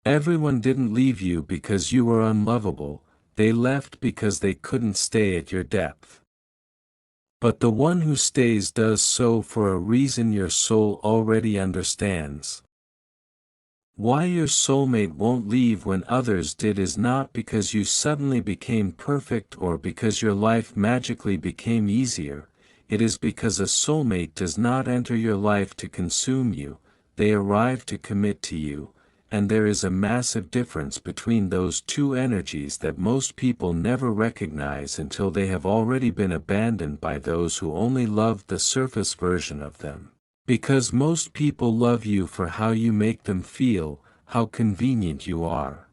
Everyone didn't leave you because you were unlovable, they left because they couldn't stay at your depth. But the one who stays does so for a reason your soul already understands. Why your soulmate won't leave when others did is not because you suddenly became perfect or because your life magically became easier, it is because a soulmate does not enter your life to consume you, they arrive to commit to you, and there is a massive difference between those two energies that most people never recognize until they have already been abandoned by those who only loved the surface version of them. Because most people love you for how you make them feel, how convenient you are,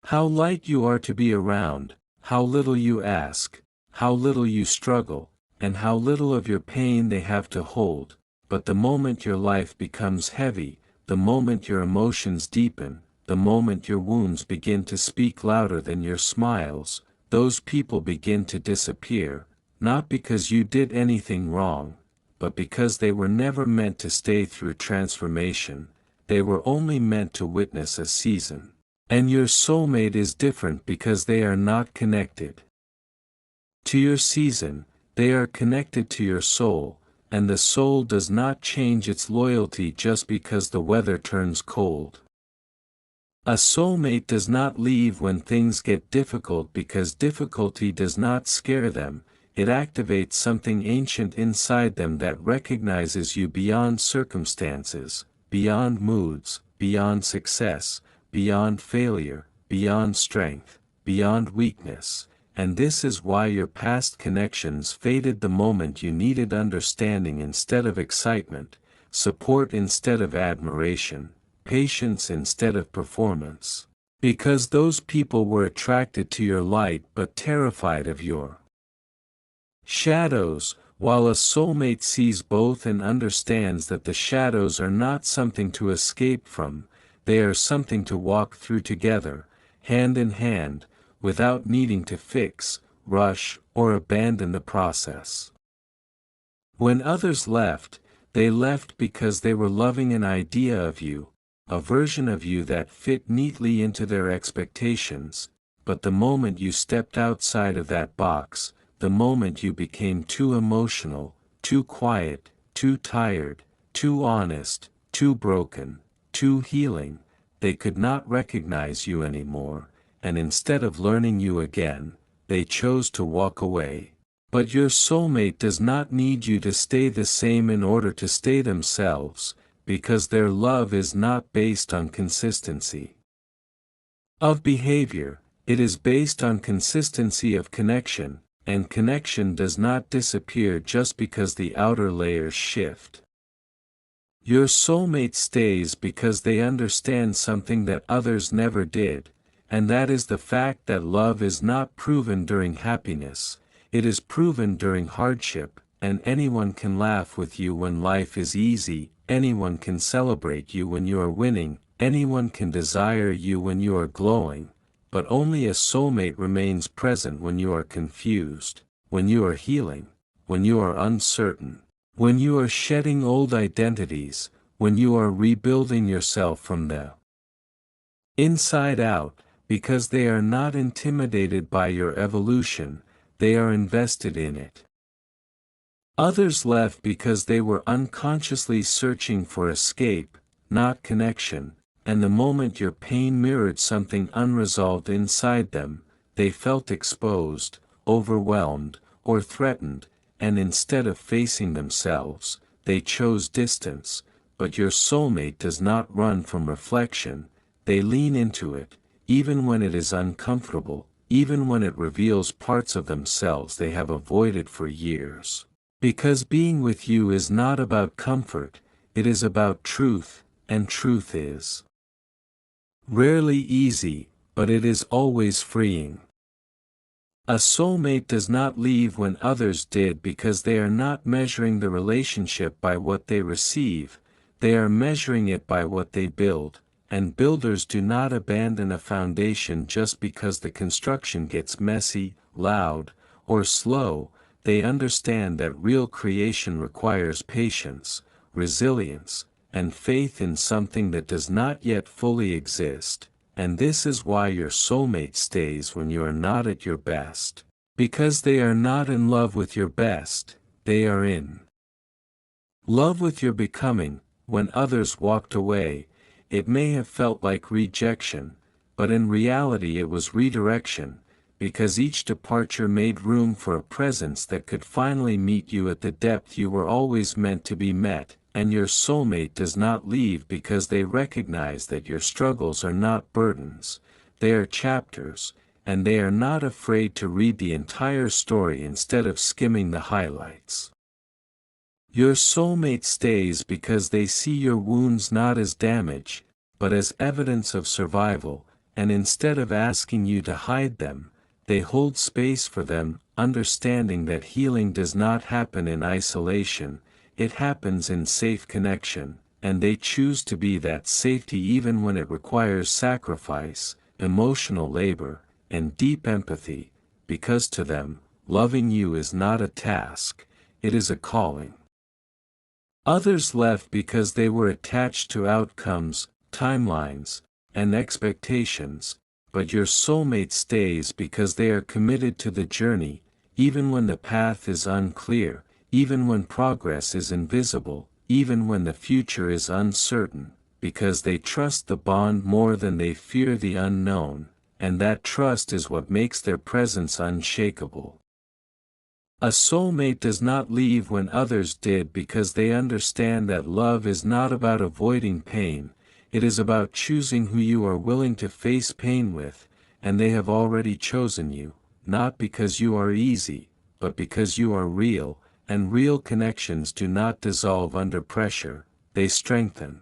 how light you are to be around, how little you ask, how little you struggle, and how little of your pain they have to hold. But the moment your life becomes heavy, the moment your emotions deepen, the moment your wounds begin to speak louder than your smiles, those people begin to disappear, not because you did anything wrong, but because they were never meant to stay through transformation, they were only meant to witness a season. And your soulmate is different because they are not connected to your season, they are connected to your soul, and the soul does not change its loyalty just because the weather turns cold. A soulmate does not leave when things get difficult because difficulty does not scare them, it activates something ancient inside them that recognizes you beyond circumstances, beyond moods, beyond success, beyond failure, beyond strength, beyond weakness, and this is why your past connections faded the moment you needed understanding instead of excitement, support instead of admiration, patience instead of performance. Because those people were attracted to your light but terrified of your shadows, while a soulmate sees both and understands that the shadows are not something to escape from, they are something to walk through together, hand in hand, without needing to fix, rush, or abandon the process. When others left, they left because they were loving an idea of you, a version of you that fit neatly into their expectations, but the moment you stepped outside of that box, the moment you became too emotional, too quiet, too tired, too honest, too broken, too healing, they could not recognize you anymore, and instead of learning you again, they chose to walk away. But your soulmate does not need you to stay the same in order to stay themselves, because their love is not based on consistency of behavior, it is based on consistency of connection, and connection does not disappear just because the outer layers shift. Your soulmate stays because they understand something that others never did, and that is the fact that love is not proven during happiness, it is proven during hardship, and anyone can laugh with you when life is easy, anyone can celebrate you when you are winning, anyone can desire you when you are glowing, but only a soulmate remains present when you are confused, when you are healing, when you are uncertain, when you are shedding old identities, when you are rebuilding yourself from the inside out, because they are not intimidated by your evolution, they are invested in it. Others left because they were unconsciously searching for escape, not connection, and the moment your pain mirrored something unresolved inside them, they felt exposed, overwhelmed, or threatened, and instead of facing themselves, they chose distance. But your soulmate does not run from reflection, they lean into it, even when it is uncomfortable, even when it reveals parts of themselves they have avoided for years. Because being with you is not about comfort, it is about truth, and truth is rarely easy, but it is always freeing. A soulmate does not leave when others did because they are not measuring the relationship by what they receive, they are measuring it by what they build, and builders do not abandon a foundation just because the construction gets messy, loud, or slow. They understand that real creation requires patience, resilience, and faith in something that does not yet fully exist, and this is why your soulmate stays when you are not at your best. Because they are not in love with your best, they are in love with your becoming. When others walked away, it may have felt like rejection, but in reality it was redirection, because each departure made room for a presence that could finally meet you at the depth you were always meant to be met. And your soulmate does not leave because they recognize that your struggles are not burdens, they are chapters, and they are not afraid to read the entire story instead of skimming the highlights. Your soulmate stays because they see your wounds not as damage, but as evidence of survival, and instead of asking you to hide them, they hold space for them, understanding that healing does not happen in isolation, it happens in safe connection, and they choose to be that safety even when it requires sacrifice, emotional labor, and deep empathy, because to them, loving you is not a task, it is a calling. Others left because they were attached to outcomes, timelines, and expectations, but your soulmate stays because they are committed to the journey, even when the path is unclear, even when progress is invisible, even when the future is uncertain, because they trust the bond more than they fear the unknown, and that trust is what makes their presence unshakable. A soulmate does not leave when others did because they understand that love is not about avoiding pain, it is about choosing who you are willing to face pain with, and they have already chosen you, not because you are easy, but because you are real, and real connections do not dissolve under pressure, they strengthen.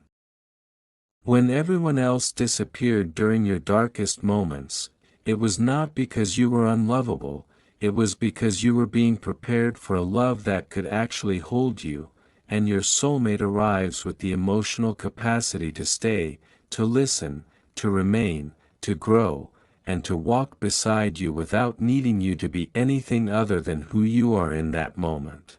When everyone else disappeared during your darkest moments, it was not because you were unlovable, it was because you were being prepared for a love that could actually hold you, and your soulmate arrives with the emotional capacity to stay, to listen, to remain, to grow, and to walk beside you without needing you to be anything other than who you are in that moment.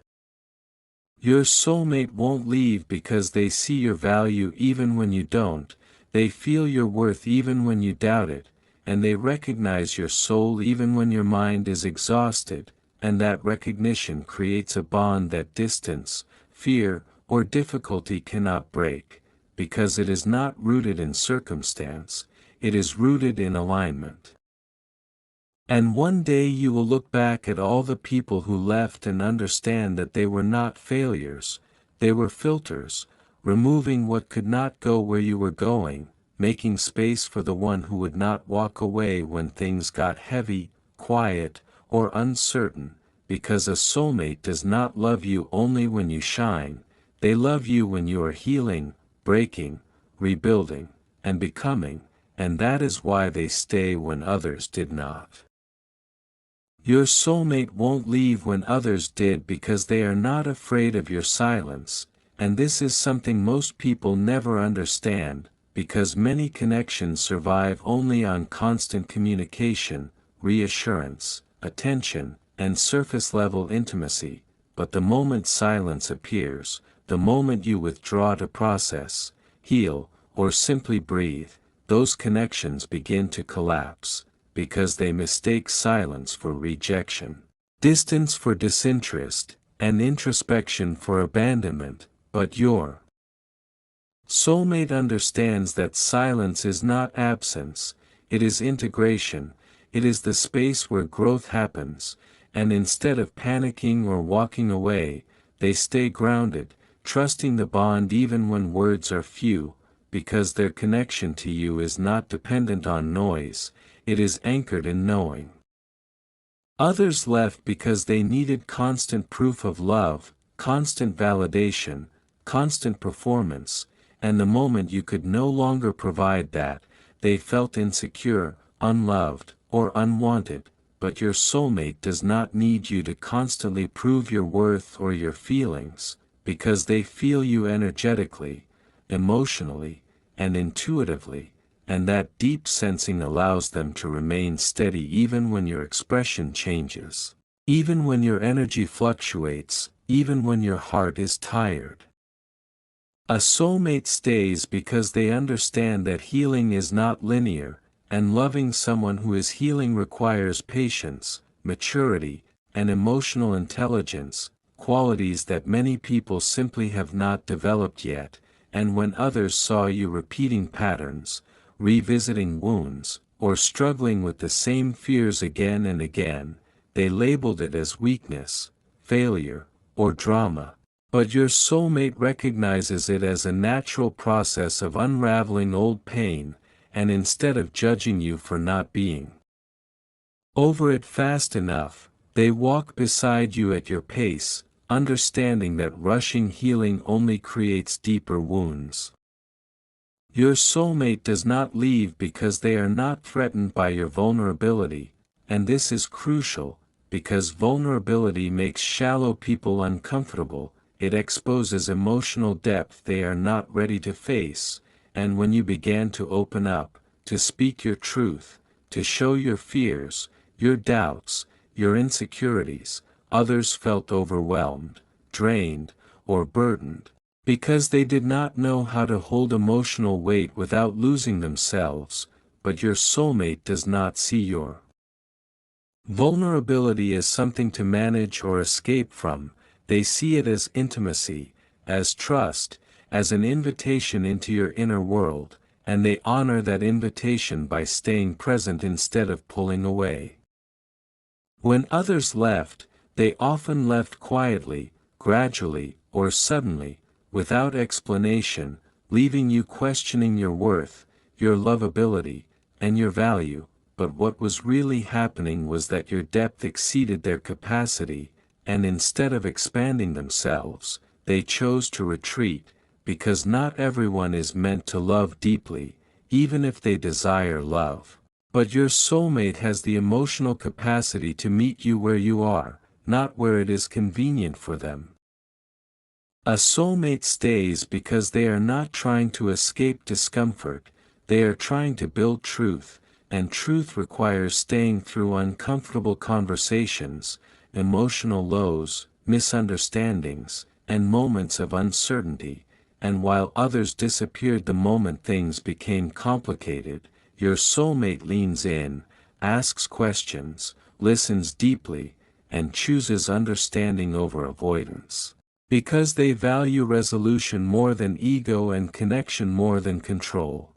Your soulmate won't leave because they see your value even when you don't, they feel your worth even when you doubt it, and they recognize your soul even when your mind is exhausted, and that recognition creates a bond that distance, fear, or difficulty cannot break, because it is not rooted in circumstance, it is rooted in alignment. And one day you will look back at all the people who left and understand that they were not failures, they were filters, removing what could not go where you were going, making space for the one who would not walk away when things got heavy, quiet, or uncertain, because a soulmate does not love you only when you shine, they love you when you are healing, breaking, rebuilding, and becoming, and that is why they stay when others did not. Your soulmate won't leave when others did because they are not afraid of your silence, and this is something most people never understand, because many connections survive only on constant communication, reassurance, attention, and surface-level intimacy, but the moment silence appears, the moment you withdraw to process, heal, or simply breathe, those connections begin to collapse, because they mistake silence for rejection, distance for disinterest, and introspection for abandonment, but your soulmate understands that silence is not absence, it is integration, it is the space where growth happens, and instead of panicking or walking away, they stay grounded, trusting the bond even when words are few, because their connection to you is not dependent on noise, it is anchored in knowing. Others left because they needed constant proof of love, constant validation, constant performance, and the moment you could no longer provide that, they felt insecure, unloved, or unwanted, but your soulmate does not need you to constantly prove your worth or your feelings, because they feel you energetically, emotionally, and intuitively, and that deep sensing allows them to remain steady even when your expression changes, even when your energy fluctuates, even when your heart is tired. A soulmate stays because they understand that healing is not linear, and loving someone who is healing requires patience, maturity, and emotional intelligence, qualities that many people simply have not developed yet. And when others saw you repeating patterns, revisiting wounds, or struggling with the same fears again and again, they labeled it as weakness, failure, or drama. But your soulmate recognizes it as a natural process of unraveling old pain, and instead of judging you for not being over it fast enough, they walk beside you at your pace, understanding that rushing healing only creates deeper wounds. Your soulmate does not leave because they are not threatened by your vulnerability, and this is crucial, because vulnerability makes shallow people uncomfortable. It exposes emotional depth they are not ready to face, and when you began to open up, to speak your truth, to show your fears, your doubts, your insecurities, others felt overwhelmed, drained, or burdened, because they did not know how to hold emotional weight without losing themselves. But your soulmate does not see your vulnerability as something to manage or escape from. They see it as intimacy, as trust, as an invitation into your inner world, and they honor that invitation by staying present instead of pulling away. When others left, they often left quietly, gradually, or suddenly, without explanation, leaving you questioning your worth, your lovability, and your value. But what was really happening was that your depth exceeded their capacity, and instead of expanding themselves, they chose to retreat, because not everyone is meant to love deeply, even if they desire love. But your soulmate has the emotional capacity to meet you where you are, not where it is convenient for them. A soulmate stays because they are not trying to escape discomfort, they are trying to build truth, and truth requires staying through uncomfortable conversations, emotional lows, misunderstandings, and moments of uncertainty. And while others disappeared the moment things became complicated, your soulmate leans in, asks questions, listens deeply, and chooses understanding over avoidance. Because they value resolution more than ego and connection more than control.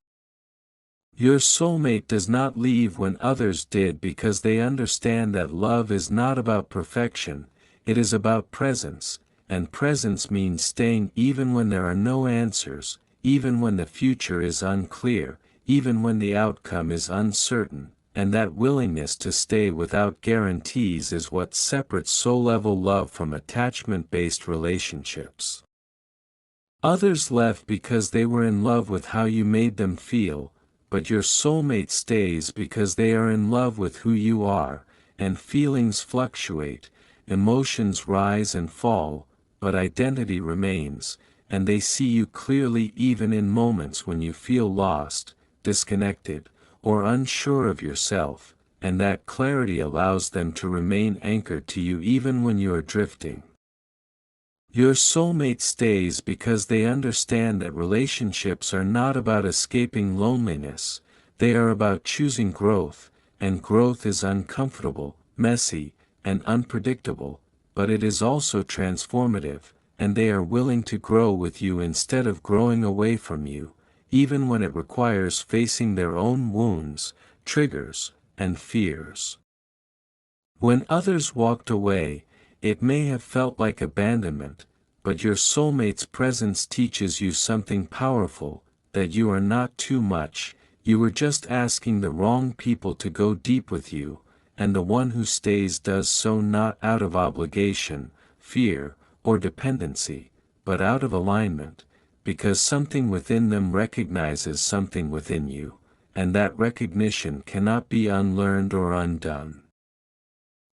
Your soulmate does not leave when others did because they understand that love is not about perfection, it is about presence, and presence means staying even when there are no answers, even when the future is unclear, even when the outcome is uncertain, and that willingness to stay without guarantees is what separates soul-level love from attachment-based relationships. Others left because they were in love with how you made them feel, but your soulmate stays because they are in love with who you are, and feelings fluctuate, emotions rise and fall, but identity remains, and they see you clearly even in moments when you feel lost, disconnected, or unsure of yourself, and that clarity allows them to remain anchored to you even when you are drifting. Your soulmate stays because they understand that relationships are not about escaping loneliness, they are about choosing growth, and growth is uncomfortable, messy, and unpredictable, but it is also transformative, and they are willing to grow with you instead of growing away from you, even when it requires facing their own wounds, triggers, and fears. When others walked away, it may have felt like abandonment, but your soulmate's presence teaches you something powerful, that you are not too much, you were just asking the wrong people to go deep with you, and the one who stays does so not out of obligation, fear, or dependency, but out of alignment, because something within them recognizes something within you, and that recognition cannot be unlearned or undone.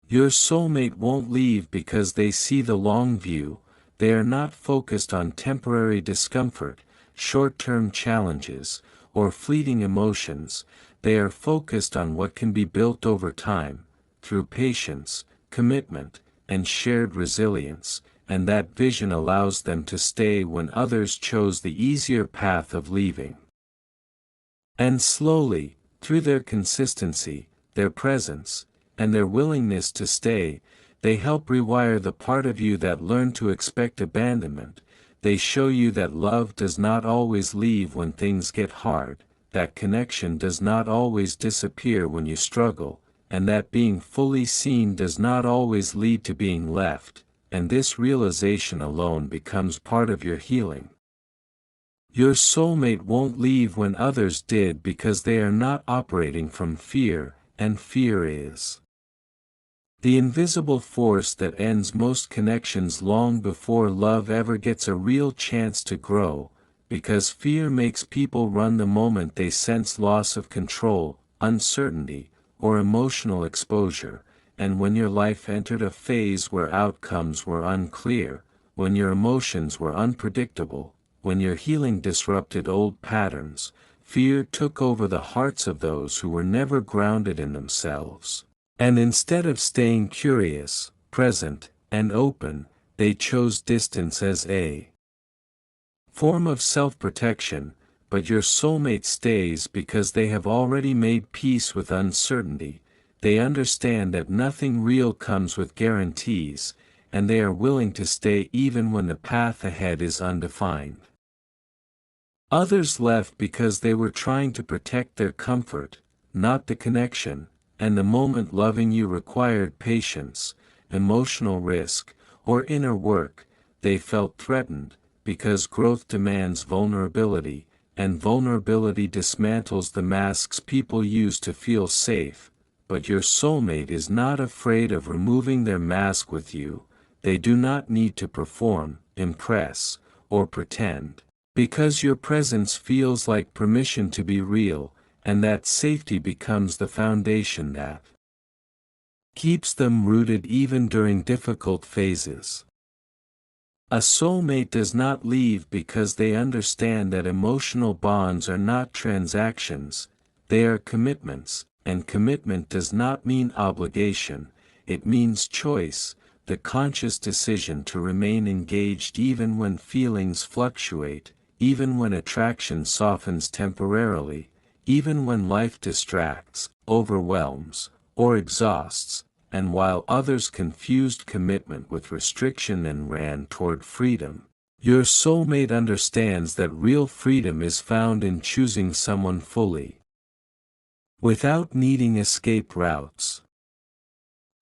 Your soulmate won't leave because they see the long view, they are not focused on temporary discomfort, short-term challenges, or fleeting emotions, they are focused on what can be built over time, through patience, commitment, and shared resilience, and that vision allows them to stay when others chose the easier path of leaving. And slowly, through their consistency, their presence, and their willingness to stay, they help rewire the part of you that learned to expect abandonment. They show you that love does not always leave when things get hard, that connection does not always disappear when you struggle, and that being fully seen does not always lead to being left, and this realization alone becomes part of your healing. Your soulmate won't leave when others did because they are not operating from fear, and fear is the invisible force that ends most connections long before love ever gets a real chance to grow, because fear makes people run the moment they sense loss of control, uncertainty, or emotional exposure, and when your life entered a phase where outcomes were unclear, when your emotions were unpredictable, when your healing disrupted old patterns, fear took over the hearts of those who were never grounded in themselves. And instead of staying curious, present, and open, they chose distance as a form of self-protection, but your soulmate stays because they have already made peace with uncertainty. They understand that nothing real comes with guarantees, and they are willing to stay even when the path ahead is undefined. Others left because they were trying to protect their comfort, not the connection, and the moment loving you required patience, emotional risk, or inner work, they felt threatened, because growth demands vulnerability, and vulnerability dismantles the masks people use to feel safe. But your soulmate is not afraid of removing their mask with you. They do not need to perform, impress, or pretend, because your presence feels like permission to be real, and that safety becomes the foundation that keeps them rooted even during difficult phases. A soulmate does not leave because they understand that emotional bonds are not transactions, they are commitments, and commitment does not mean obligation, it means choice, the conscious decision to remain engaged even when feelings fluctuate, even when attraction softens temporarily, even when life distracts, overwhelms, or exhausts, and while others confused commitment with restriction and ran toward freedom, your soulmate understands that real freedom is found in choosing someone fully, without needing escape routes.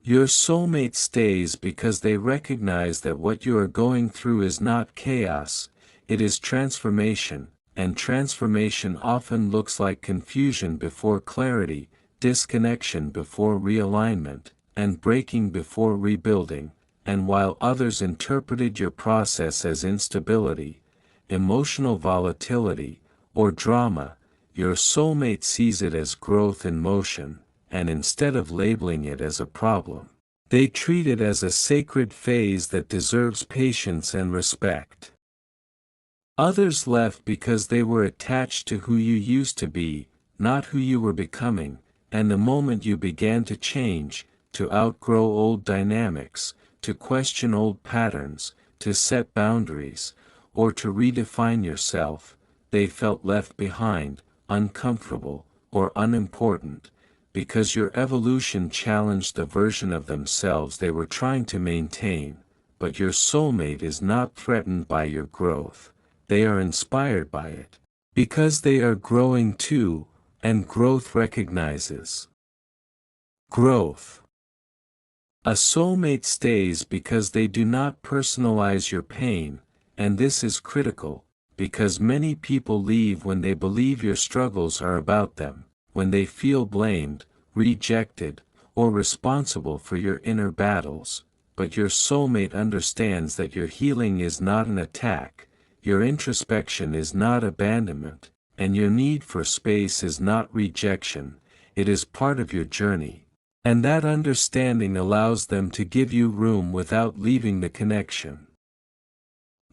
Your soulmate stays because they recognize that what you are going through is not chaos, it is transformation, and transformation often looks like confusion before clarity, disconnection before realignment, and breaking before rebuilding, and while others interpreted your process as instability, emotional volatility, or drama, your soulmate sees it as growth in motion, and instead of labeling it as a problem, they treat it as a sacred phase that deserves patience and respect. Others left because they were attached to who you used to be, not who you were becoming, and the moment you began to change, to outgrow old dynamics, to question old patterns, to set boundaries, or to redefine yourself, they felt left behind, uncomfortable, or unimportant, because your evolution challenged the version of themselves they were trying to maintain. But your soulmate is not threatened by your growth, they are inspired by it, because they are growing too, and growth recognizes growth. A soulmate stays because they do not personalize your pain, and this is critical, because many people leave when they believe your struggles are about them, when they feel blamed, rejected, or responsible for your inner battles. But your soulmate understands that your healing is not an attack, your introspection is not abandonment, and your need for space is not rejection, it is part of your journey. And that understanding allows them to give you room without leaving the connection.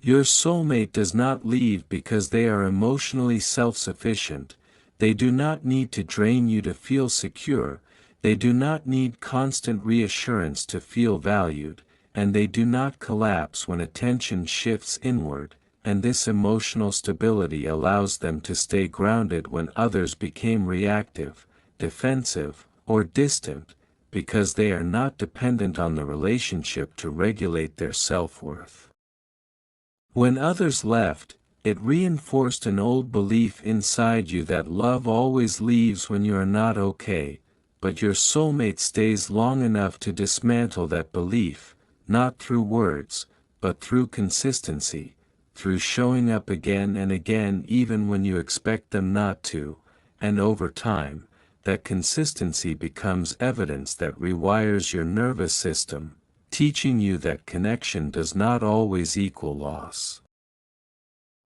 Your soulmate does not leave because they are emotionally self-sufficient, they do not need to drain you to feel secure, they do not need constant reassurance to feel valued, and they do not collapse when attention shifts inward, and this emotional stability allows them to stay grounded when others become reactive, defensive, or distant, because they are not dependent on the relationship to regulate their self-worth. When others left, it reinforced an old belief inside you that love always leaves when you are not okay, but your soulmate stays long enough to dismantle that belief, not through words, but through consistency, through showing up again and again even when you expect them not to, and over time, that consistency becomes evidence that rewires your nervous system, teaching you that connection does not always equal loss.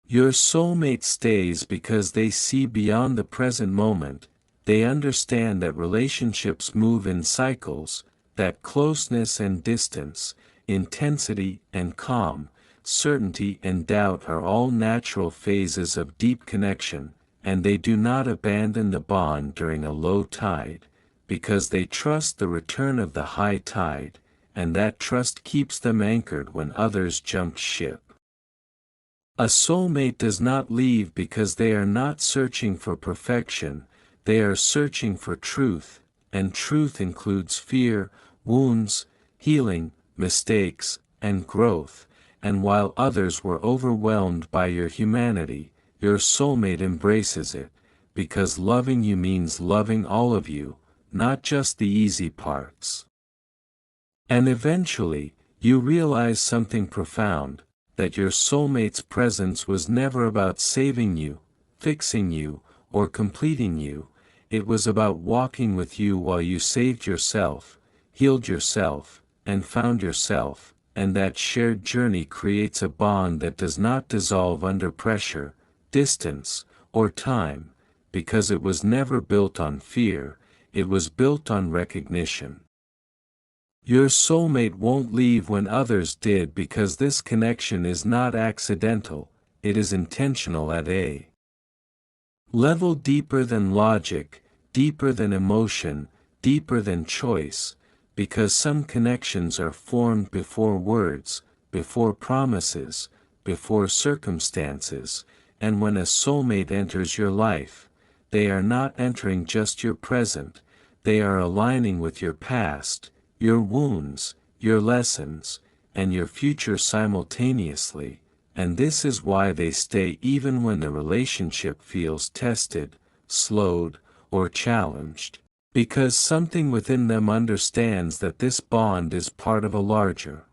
Your soulmate stays because they see beyond the present moment. They understand that relationships move in cycles, that closeness and distance, intensity and calm, certainty and doubt are all natural phases of deep connection, and they do not abandon the bond during a low tide, because they trust the return of the high tide, and that trust keeps them anchored when others jump ship. A soulmate does not leave because they are not searching for perfection, they are searching for truth, and truth includes fear, wounds, healing, mistakes, and growth, and while others were overwhelmed by your humanity, your soulmate embraces it, because loving you means loving all of you, not just the easy parts. And eventually, you realize something profound, that your soulmate's presence was never about saving you, fixing you, or completing you. It was about walking with you while you saved yourself, healed yourself, and found yourself, and that shared journey creates a bond that does not dissolve under pressure, distance, or time, because it was never built on fear, it was built on recognition. Your soulmate won't leave when others did because this connection is not accidental, it is intentional at a level deeper than logic, deeper than emotion, deeper than choice, because some connections are formed before words, before promises, before circumstances, and when a soulmate enters your life, they are not entering just your present, they are aligning with your past, your wounds, your lessons, and your future simultaneously, and this is why they stay even when the relationship feels tested, slowed, or challenged, because something within them understands that this bond is part of a larger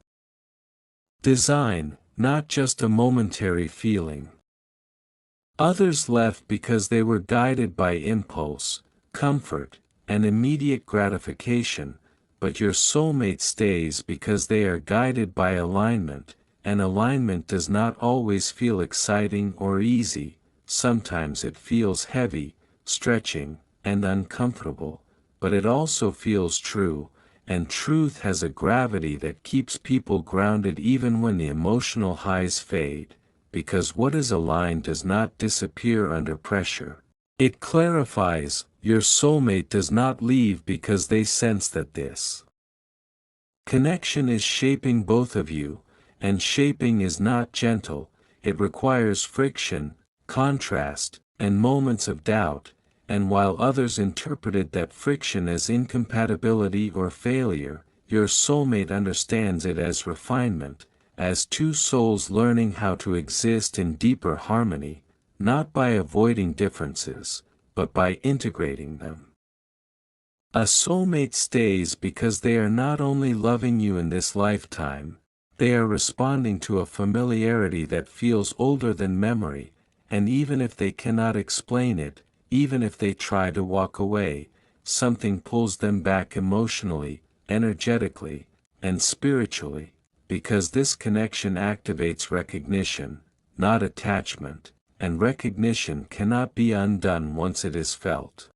design, not just a momentary feeling. Others left because they were guided by impulse, comfort, and immediate gratification, but your soulmate stays because they are guided by alignment, and alignment does not always feel exciting or easy, sometimes it feels heavy, stretching, and uncomfortable, but it also feels true, and truth has a gravity that keeps people grounded even when the emotional highs fade, because what is aligned does not disappear under pressure. It clarifies. Your soulmate does not leave because they sense that this connection is shaping both of you, and shaping is not gentle, it requires friction, contrast, and moments of doubt, and while others interpreted that friction as incompatibility or failure, your soulmate understands it as refinement, as two souls learning how to exist in deeper harmony, not by avoiding differences, but by integrating them. A soulmate stays because they are not only loving you in this lifetime, they are responding to a familiarity that feels older than memory, and even if they cannot explain it, even if they try to walk away, something pulls them back emotionally, energetically, and spiritually, because this connection activates recognition, not attachment, and recognition cannot be undone once it is felt.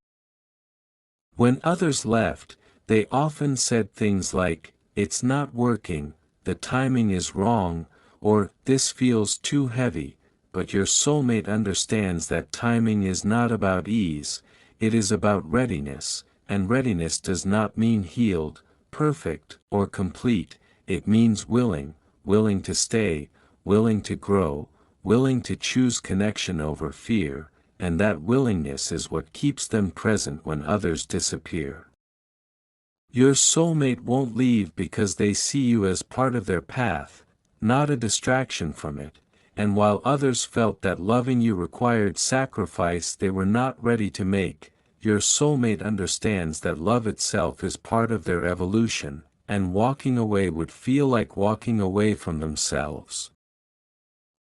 When others left, they often said things like, "It's not working, the timing is wrong," or "This feels too heavy," but your soulmate understands that timing is not about ease, it is about readiness, and readiness does not mean healed, perfect, or complete, it means willing to stay, willing to grow, willing to choose connection over fear, and that willingness is what keeps them present when others disappear. Your soulmate won't leave because they see you as part of their path, not a distraction from it, and while others felt that loving you required sacrifice they were not ready to make, your soulmate understands that love itself is part of their evolution, and walking away would feel like walking away from themselves.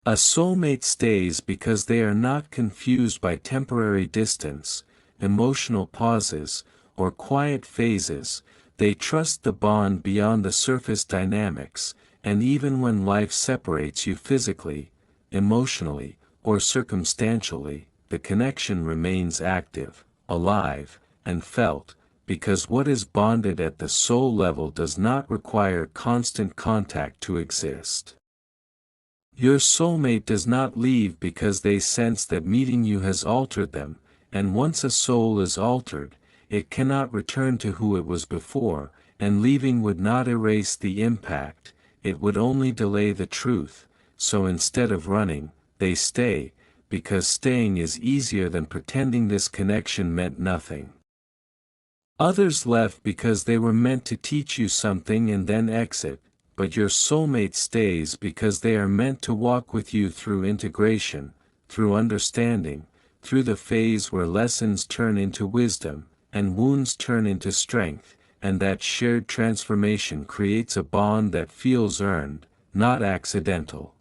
A soulmate stays because they are not confused by temporary distance, emotional pauses, or quiet phases. They trust the bond beyond the surface dynamics, and even when life separates you physically, emotionally, or circumstantially, the connection remains active, alive, and felt, because what is bonded at the soul level does not require constant contact to exist. Your soulmate does not leave because they sense that meeting you has altered them, and once a soul is altered, it cannot return to who it was before, and leaving would not erase the impact, it would only delay the truth, so instead of running, they stay, because staying is easier than pretending this connection meant nothing. Others left because they were meant to teach you something and then exit, but your soulmate stays because they are meant to walk with you through integration, through understanding, through the phase where lessons turn into wisdom, and wounds turn into strength, and that shared transformation creates a bond that feels earned, not accidental.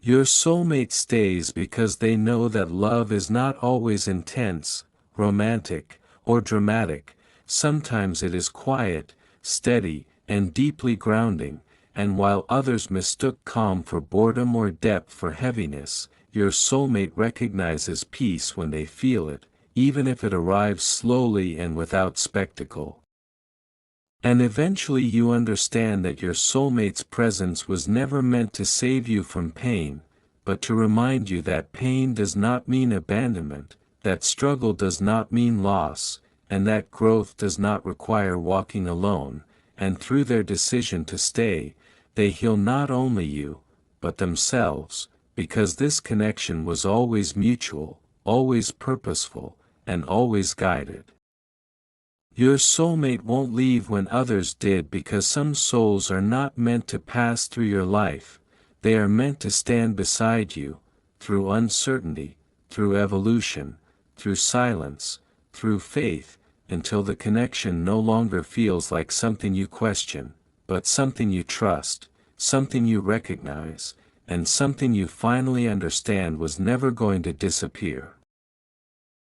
Your soulmate stays because they know that love is not always intense, romantic, or dramatic. Sometimes it is quiet, steady, and deeply grounding, and while others mistook calm for boredom or depth for heaviness, your soulmate recognizes peace when they feel it, even if it arrives slowly and without spectacle. And eventually you understand that your soulmate's presence was never meant to save you from pain, but to remind you that pain does not mean abandonment, that struggle does not mean loss, and that growth does not require walking alone, and through their decision to stay, they heal not only you, but themselves, because this connection was always mutual, always purposeful, and always guided. Your soulmate won't leave when others did because some souls are not meant to pass through your life, they are meant to stand beside you, through uncertainty, through evolution, through silence, through faith, until the connection no longer feels like something you question, but something you trust, something you recognize, and something you finally understand was never going to disappear.